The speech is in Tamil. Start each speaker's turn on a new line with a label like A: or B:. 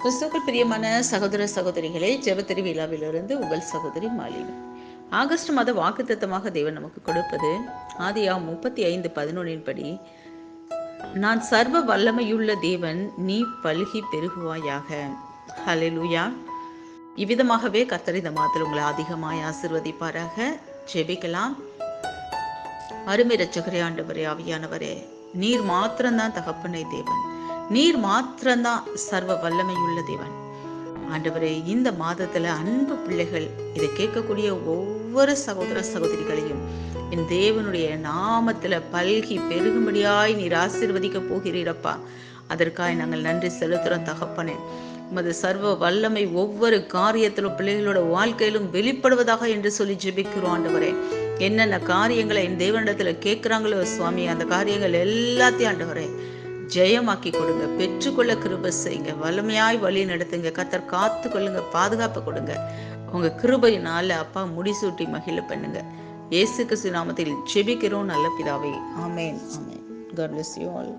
A: கிறிஸ்துவுக்குள் பிரியமான சகோதர சகோதரிகளே, ஜெப திருவிழாவிலிருந்து உங்கள் சகோதரி மாலினி. ஆகஸ்ட் மாத வாக்குத்தத்தமாக தேவன் நமக்கு கொடுப்பது ஆதியாகமம் 35:11 படி, நான் சர்வ வல்லமையுள்ள தேவன், நீ பல்கி பெருகுவாயாக. ஹல்லேலூயா. இவ்விதமாகவே கர்த்தர் இந்த மாதத்தில் உங்களை அதிகமாய் ஆசீர்வதிப்பாராக. ஜெபிக்கலாம். அருமை இரட்சகரே, ஆண்டவரே, ஆவியானவரே, நீர் மாத்திரம்தான் தகப்பனே தேவன், நீர் மாத்திரம்தான் சர்வ வல்லமையுள்ள தேவன். ஆண்டவரே, இந்த மாதத்துல அன்பு பிள்ளைகள் இதை கேட்கக்கூடிய ஒவ்வொரு சகோதர சகோதரிகளையும் என் தேவனுடைய நாமத்துல பல்கி பெருகும்படியாய் நீர் ஆசீர்வதிக்க போகிறீரப்பா. அதற்காக நாங்கள் நன்றி செலுத்துறோம் தகப்பனே. உமது சர்வ வல்லமை ஒவ்வொரு காரியத்திலும் பிள்ளைகளோட வாழ்க்கையிலும் வெளிப்படுவதாக என்று சொல்லி ஜெபிக்கிறோம் ஆண்டவரே. என்னென்ன காரியங்களை என் தேவனிடத்துல கேட்கிறாங்களோ சுவாமி, அந்த காரியங்கள் எல்லாத்தையும் ஆண்டவரே ஜெயமாக்கி கொடுங்க, பெற்றுக்கொள்ள கிருபை செய்யுங்க, வலிமையாய் வழி நடத்துங்க. கர்த்தர் காத்து கொள்ளுங்க, பாதுகாப்பு கொடுங்க. உங்க கிருபையினால அப்பா முடிசூட்டி மகிழ பண்ணுங்க. இயேசு கிறிஸ்து நாமத்தில் ஜெபிக்கிறோம் நல்ல பிதாவே. ஆமென். ஆமென். God bless you all.